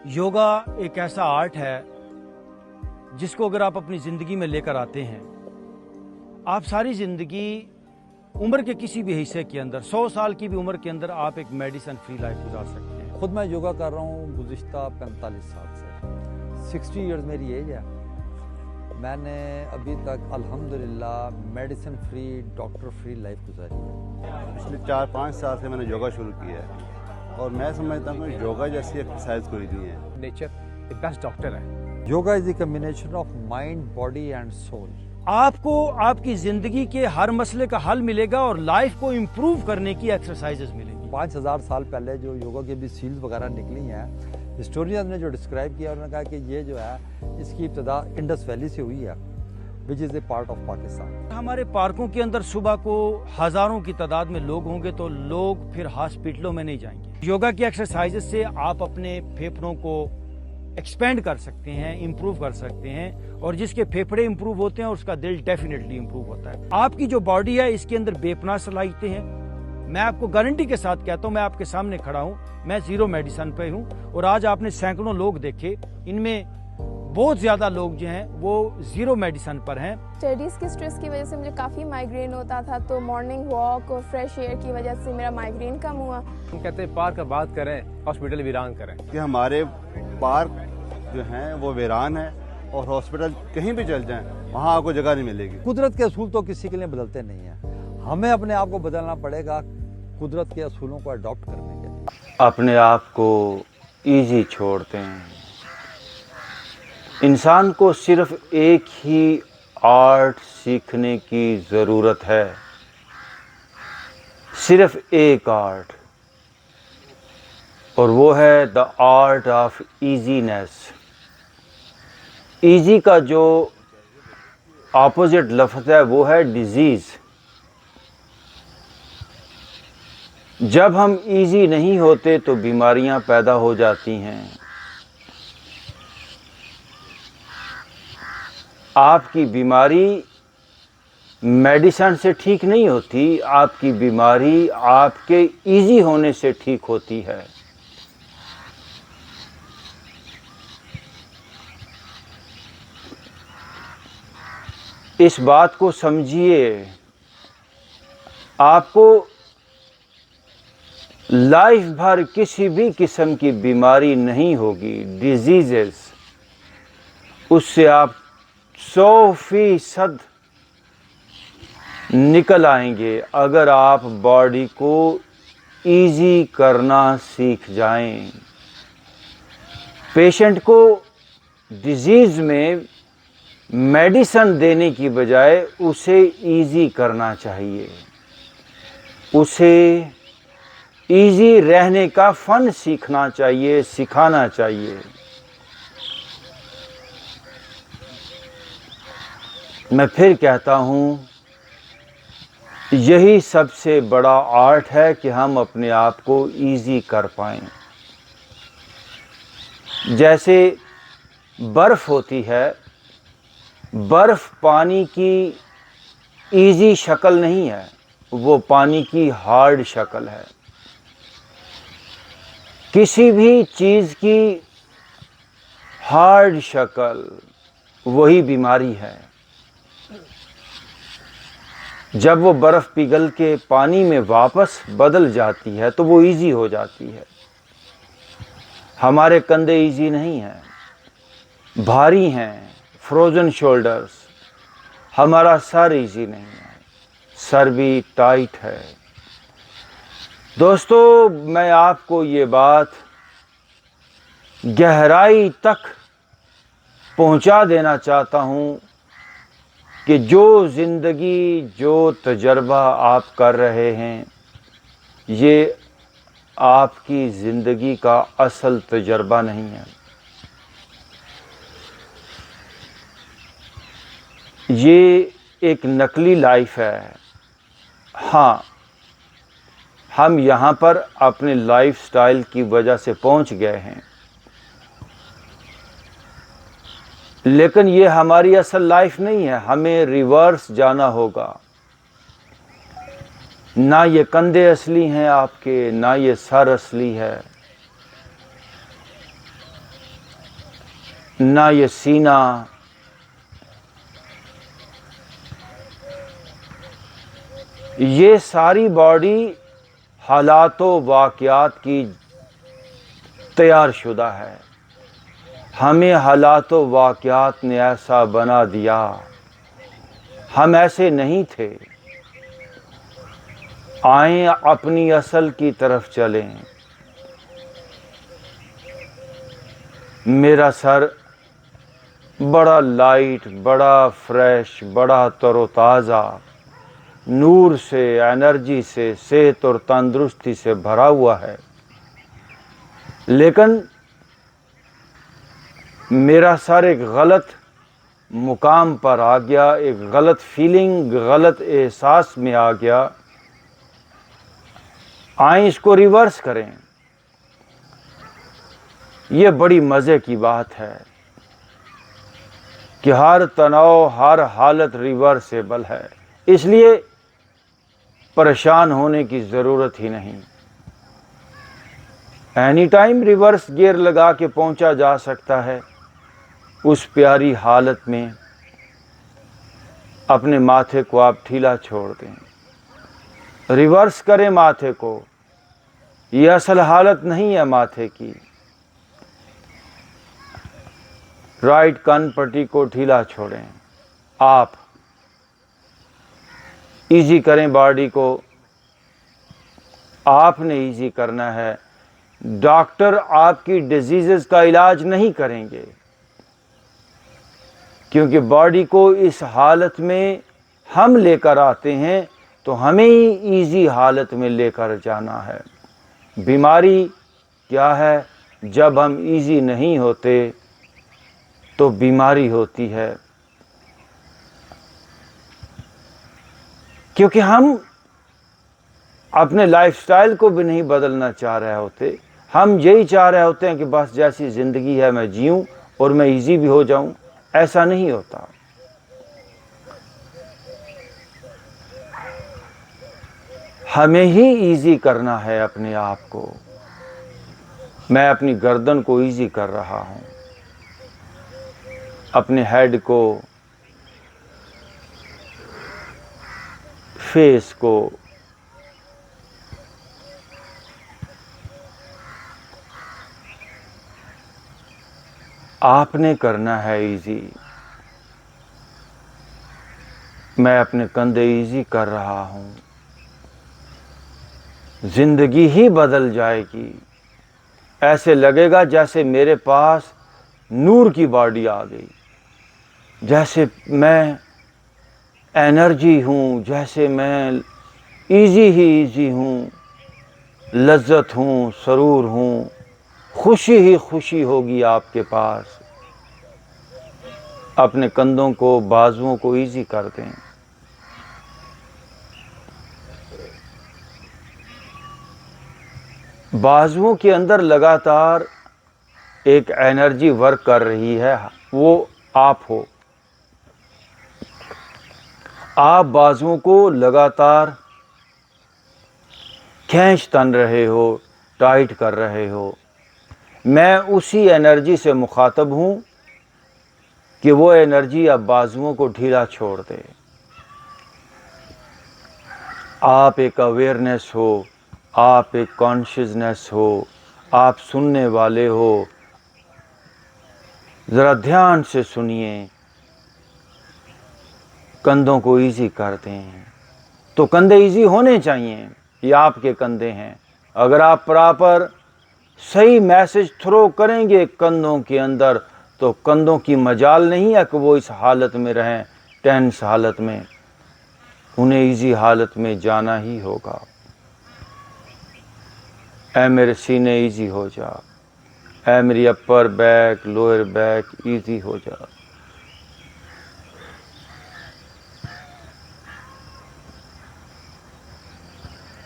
योगा एक ऐसा आर्ट है जिसको अगर आप अपनी ज़िंदगी में लेकर आते हैं, आप सारी ज़िंदगी उम्र के किसी भी हिस्से के अंदर 100 साल की भी उम्र के अंदर आप एक मेडिसिन फ्री लाइफ गुजार सकते हैं। खुद मैं योगा कर रहा हूँ गुज़िश्ता 45 साल से, 60 इयर्स मेरी एज है। मैंने अभी तक अल्हम्दुलिल्लाह medicine free, doctor free life गुजारी है। पिछले 4-5 साल से मैंने योगा शुरू किया है और मैं समझता हूँ योगा जैसी एक्सरसाइज कोई नहीं है। नेचर एक बेस्ट डॉक्टर है। Yoga is the combination of mind, body and soul. आपको आपकी ज़िंदगी के हर मसले का हल मिलेगा और लाइफ को इम्प्रूव करने की एक्सरसाइजेज मिलेंगी। 5000 साल पहले जो योगा की भी सील्स वगैरह निकली हैं, हिस्टोरियन ने जो डिस्क्राइब किया, उन्होंने कहा कि ये जो है इसकी इब्तदा इंडस वैली से हुई है, which is a part of Pakistan. हमारे पार्कों के अंदर सुबह को हज़ारों की तादाद में लोग होंगे तो लोग फिर हॉस्पिटलों में नहीं जाएंगे। योगा की एक्सरसाइजेज से आप अपने फेफड़ों को एक्सपेंड कर सकते हैं, इम्प्रूव कर सकते हैं, और जिसके फेफड़े इम्प्रूव होते हैं उसका दिल डेफिनेटली इम्प्रूव होता है। आपकी जो बॉडी है इसके अंदर बेपनाह सलाहियतें हैं। मैं आपको गारंटी के साथ कहता हूं, मैं आपके सामने खड़ा हूं, मैं जीरो मेडिसिन पे हूं, और आज आपने सैकड़ों लोग देखे, इनमें बहुत ज्यादा लोग जो हैं वो जीरो मेडिसिन पर हैं। स्टडीज़ के स्ट्रेस की वजह से मुझे काफ़ी माइग्रेन होता था, तो मॉर्निंग वॉक और फ्रेश एयर की वजह से मेरा माइग्रेन कम हुआ। हम कहते हैं पार्क का बात करें, हॉस्पिटल वीरान करें। कि हमारे पार्क जो हैं वो वीरान है और हॉस्पिटल कहीं भी चल जाएं वहाँ आपको जगह नहीं मिलेगी। कुदरत के असूल तो किसी के लिए बदलते नहीं हैं, हमें अपने आप को बदलना पड़ेगा कुदरत के असूलों को अडॉप्ट करने के लिए। अपने आप को ईजी छोड़ते हैं। इंसान को सिर्फ एक ही आर्ट सीखने की ज़रूरत है, सिर्फ एक आर्ट, और वो है the art of easiness. Easy का जो ऑपोजिट लफ्ज़ है वो है डिजीज़। जब हम ईजी नहीं होते तो बीमारियां पैदा हो जाती हैं। आपकी बीमारी मेडिसिन से ठीक नहीं होती, आपकी बीमारी आपके इजी होने से ठीक होती है। इस बात को समझिए, आपको लाइफ भर किसी भी किस्म की बीमारी नहीं होगी, डिजीजेस, उससे आप 100% निकल आएंगे अगर आप बॉडी को इजी करना सीख जाएं। पेशेंट को डिजीज़ में मेडिसिन देने की बजाय उसे इजी करना चाहिए, उसे इजी रहने का फन सीखना चाहिए, सिखाना चाहिए। मैं फिर कहता हूँ, यही सबसे बड़ा आर्ट है कि हम अपने आप को इजी कर पाएं। जैसे बर्फ़ होती है, बर्फ़ पानी की इजी शक्ल नहीं है, वो पानी की हार्ड शक्ल है। किसी भी चीज़ की हार्ड शक्ल वही बीमारी है। जब वो बर्फ़ पिघल के पानी में वापस बदल जाती है तो वो इजी हो जाती है। हमारे कंधे इजी नहीं हैं, भारी हैं, फ्रोज़न शोल्डर्स। हमारा सर इजी नहीं है, सर भी टाइट है। दोस्तों, मैं आपको ये बात गहराई तक पहुंचा देना चाहता हूं कि जो ज़िंदगी, जो तजर्बा आप कर रहे हैं, ये आपकी ज़िंदगी का असल तजर्बा नहीं है। ये एक नकली लाइफ है। हाँ, हम यहाँ पर अपने लाइफ स्टाइल की वजह से पहुँच गए हैं, लेकिन ये हमारी असल लाइफ नहीं है। हमें रिवर्स जाना होगा। ना ये कंधे असली हैं आपके, ना ये सर असली है। ना ये सीना, ये सारी बॉडी हालात व वाक़यात की तैयार शुदा है। हमें हालात व वाक़यात ने ऐसा बना दिया, हम ऐसे नहीं थे। आएं अपनी असल की तरफ चलें। मेरा सर बड़ा लाइट, बड़ा फ्रेश, बड़ा तरोताज़ा, नूर से, एनर्जी से, सेहत और तंदुरुस्ती से भरा हुआ है, लेकिन मेरा सर एक गलत मुकाम पर आ गया, एक गलत फीलिंग, गलत एहसास में आ गया। आएं इसको रिवर्स करें। ये बड़ी मज़े की बात है कि हर तनाव, हर हालत रिवर्सेबल है, इसलिए परेशान होने की ज़रूरत ही नहीं। एनी टाइम रिवर्स गियर लगा के पहुंचा जा सकता है उस प्यारी हालत में। अपने माथे को आप ढीला छोड़ दें, रिवर्स करें माथे को। ये असल हालत नहीं है माथे की। राइट कान पट्टी को ढीला छोड़ें। आप इजी करें बॉडी को, आपने इजी करना है। डॉक्टर आपकी डिजीज़ेस का इलाज नहीं करेंगे, क्योंकि बॉडी को इस हालत में हम लेकर आते हैं, तो हमें ही इजी हालत में लेकर जाना है। बीमारी क्या है? जब हम इजी नहीं होते तो बीमारी होती है, क्योंकि हम अपने लाइफस्टाइल को भी नहीं बदलना चाह रहे होते। हम यही चाह रहे होते हैं कि बस जैसी ज़िंदगी है मैं जीऊं और मैं इजी भी हो जाऊं। ऐसा नहीं होता। हमें ही इजी करना है अपने आप को। मैं अपनी गर्दन को इजी कर रहा हूं, अपने हेड को, फेस को, आपने करना है इजी। मैं अपने कंधे इजी कर रहा हूं। जिंदगी ही बदल जाएगी। ऐसे लगेगा जैसे मेरे पास नूर की बॉडी आ गई, जैसे मैं एनर्जी हूँ, जैसे मैं इजी ही इजी हूँ, लज्जत हूँ, सरूर हूँ, खुशी ही खुशी होगी आपके पास। अपने कंधों को, बाजुओं को इजी कर दें। बाजुओं के अंदर लगातार एक एनर्जी वर्क कर रही है, वो आप हो। आप बाजुओं को लगातार खींच तन रहे हो, टाइट कर रहे हो। मैं उसी एनर्जी से मुखातब हूं कि वो एनर्जी अब बाजुओं को ढीला छोड़ दे। आप एक अवेयरनेस हो, आप एक कॉन्शियसनेस हो, आप सुनने वाले हो। ज़रा ध्यान से सुनिए। कंधों को इजी करते हैं तो कंधे इजी होने चाहिए। ये आपके कंधे हैं। अगर आप प्रॉपर सही मैसेज थ्रो करेंगे कंधों के अंदर, तो कंधों की मजाल नहीं है कि वो इस हालत में रहें, टेंस हालत में। उन्हें इजी हालत में जाना ही होगा। ऐ मेरे सीने इजी हो जा, ऐ मेरी upper back, lower back easy हो जा।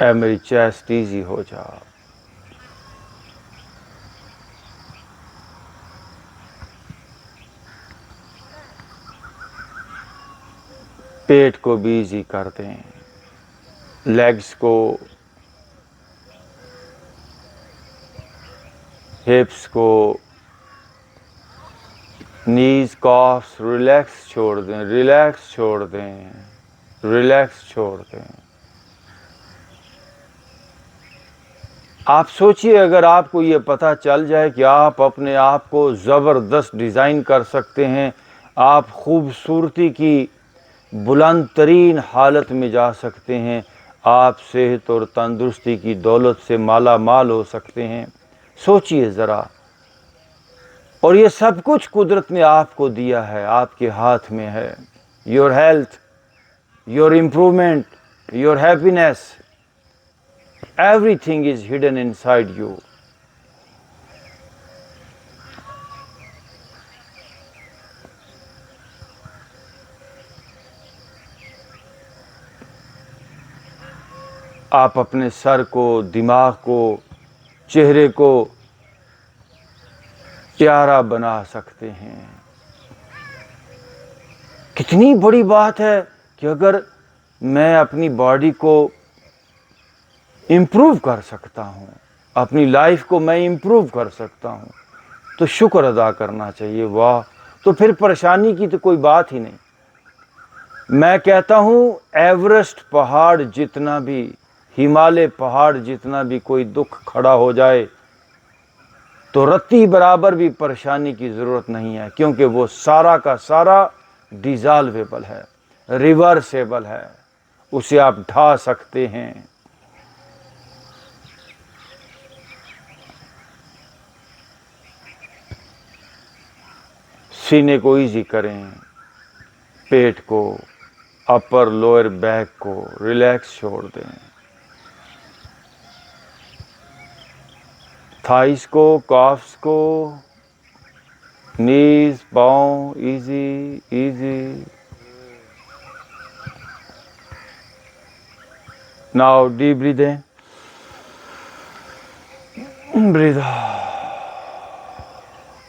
ऐ मेरी चेस्ट इजी हो जा। पेट को भी इजी कर दें, लेग्स को, हिप्स को, نیز کافس ریلیکس چھوڑ دیں, ریلیکس چھوڑ دیں, ریلیکس چھوڑ دیں. آپ سوچئے اگر آپ کو یہ پتہ چل جائے کہ آپ اپنے آپ کو زبردست ڈیزائن کر سکتے ہیں, آپ خوبصورتی کی بلند ترین حالت میں جا سکتے ہیں, آپ صحت اور تندرستی کی دولت سے مالا مال ہو سکتے ہیں. سوچئے ذرا. اور یہ سب کچھ قدرت نے آپ کو دیا ہے, آپ کے ہاتھ میں ہے. Your health, your improvement, your happiness, every thing is hidden in side you. آپ اپنے سر کو, دماغ کو, چہرے کو پیارا بنا سکتے ہیں. کتنی بڑی بات ہے کہ اگر میں اپنی باڈی کو امپروو کر سکتا ہوں, اپنی لائف کو میں امپروو کر سکتا ہوں, تو شکر ادا کرنا چاہیے. واہ, تو پھر پریشانی کی تو کوئی بات ہی نہیں. میں کہتا ہوں ایورسٹ پہاڑ جتنا بھی, ہمالیہ پہاڑ جتنا بھی کوئی دکھ کھڑا ہو جائے تو رتی برابر بھی پریشانی کی ضرورت نہیں ہے, کیونکہ وہ سارا کا سارا ڈیزالویبل ہے, ریورسیبل ہے, اسے آپ ڈھا سکتے ہیں. سینے کو ایزی کریں, پیٹ کو, اپر لوئر بیک کو ریلیکس چھوڑ دیں, تھائس کو, کافس کو, نیز, پاؤں, easy easy. Now deep breathe in, breathe out.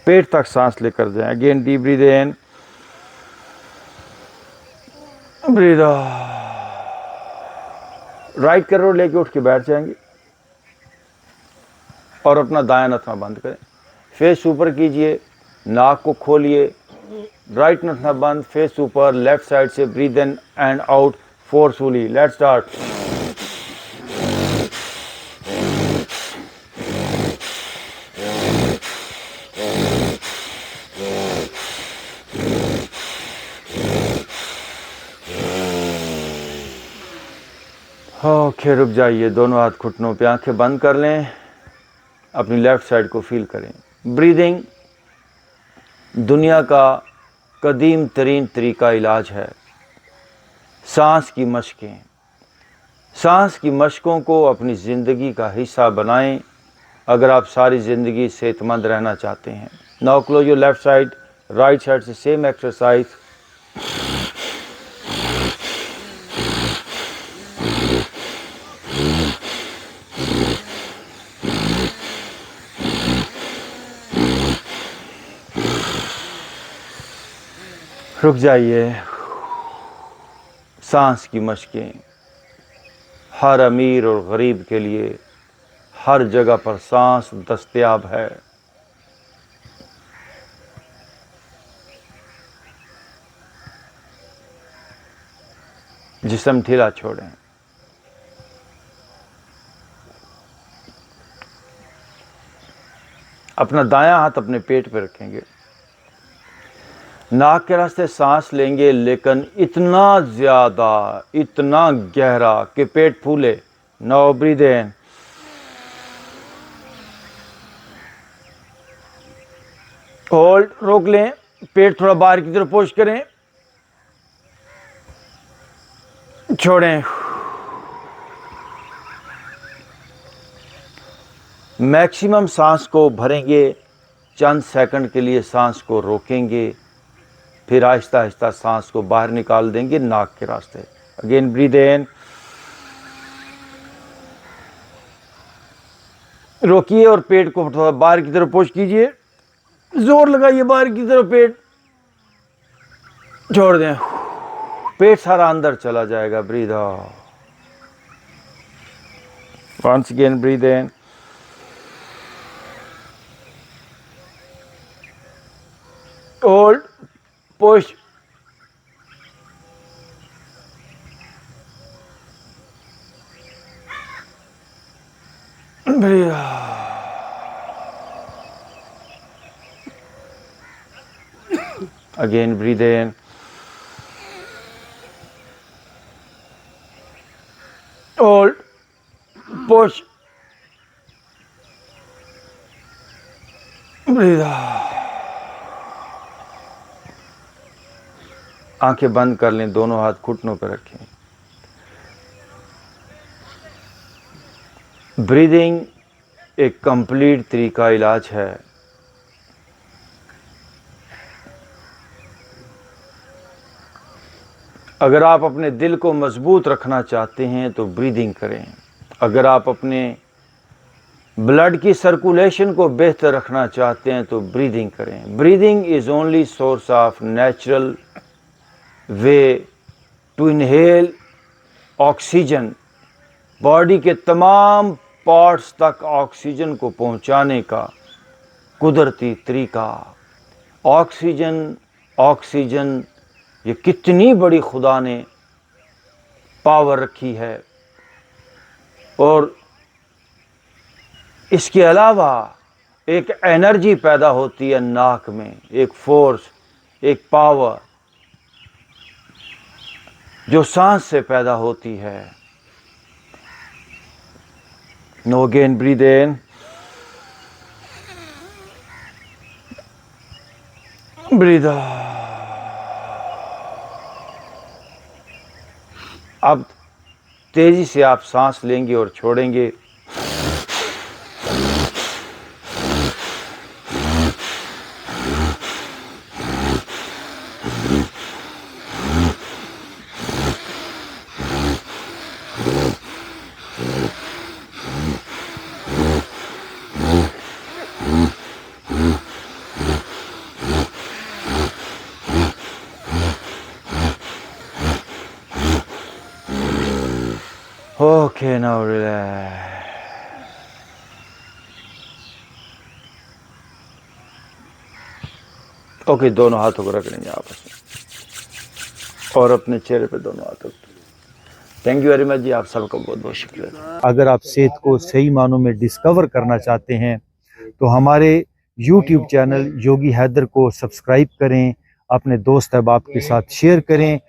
پیٹ تک سانس لے کر جائیں. Again deep breathe in, breathe out. Right کرو, لے کے اٹھ کے بیٹھ جائیں گے اور اپنا دایاں نتنا بند کریں. فیس اوپر کیجئے, ناک کو کھولیے, رائٹ نتنا بند, فیس اوپر. لیفٹ سائڈ سے breathe in and out forcefully. Let start. Okay, رک جائیے. دونوں ہاتھ گھٹنوں پہ, آنکھیں بند کر لیں, اپنی لیفٹ سائڈ کو فیل کریں. بریدنگ دنیا کا قدیم ترین طریقہ علاج ہے. سانس کی مشقیں, سانس کی مشقوں کو اپنی زندگی کا حصہ بنائیں اگر آپ ساری زندگی صحت مند رہنا چاہتے ہیں. Now close your left side, right side سے سیم ایکسرسائز. رک جائیے. سانس کی مشقیں ہر امیر اور غریب کے لیے ہر جگہ پر سانس دستیاب ہے. جسم ڈھیلا چھوڑیں. اپنا دایاں ہاتھ اپنے پیٹ پہ رکھیں گے, ناک کے راستے سانس لیں گے, لیکن اتنا زیادہ, اتنا گہرا کہ پیٹ پھولے. ناؤ بریتھ ان, ہولڈ, روک لیں, پیٹ تھوڑا باہر کی طرف پوش کریں, چھوڑیں. میکسیمم سانس کو بھریں گے, چند سیکنڈ کے لیے سانس کو روکیں گے, پھر آہستہ آہستہ سانس کو باہر نکال دیں گے ناک کے راستے. اگین بریتھ ان, روکیے اور پیٹ کو تھوڑا باہر کی طرف پوش کیجئے, زور لگائیے باہر کی طرف, پیٹ چھوڑ دیں. پیٹ سارا اندر چلا جائے گا. Breathe out. Once again breathe in, Hold, push. Breathe out. Again, breathe in. Hold, push. Breathe out. आंखें बंद कर लें, दोनों हाथ घुटनों पर रखें. ब्रीदिंग एक कंप्लीट तरीका इलाज है. अगर आप अपने दिल को मजबूत रखना चाहते हैं तो ब्रीदिंग करें. अगर आप अपने ब्लड की सर्कुलेशन को बेहतर रखना चाहते हैं तो ब्रीदिंग करें. Breathing is only source of natural way to inhale oxygen. Body के तमाम पार्ट्स तक ऑक्सीजन को पहुंचाने का कुदरती तरीका. ऑक्सीजन ऑक्सीजन ये कितनी बड़ी खुदा ने पावर रखी है. और इसके अलावा एक एनर्जी पैदा होती है नाक में, एक फोर्स, एक पावर जो सांस से पैदा होती है. No again breathe in, breathe out. अब तेजी से आप सांस लेंगे और छोड़ेंगे. Okay, now relax. ओके, दोनों हाथों को रख लेंगे आपस में और अपने चेहरे पे दोनों हाथों. थैंक यू वेरी मच जी, आप सबका बहुत बहुत शुक्रिया. अगर आप सेहत को सही मानों में डिस्कवर करना चाहते हैं तो हमारे YouTube चैनल योगी हैदर को सब्सक्राइब करें, अपने दोस्त अहबाब के साथ शेयर करें.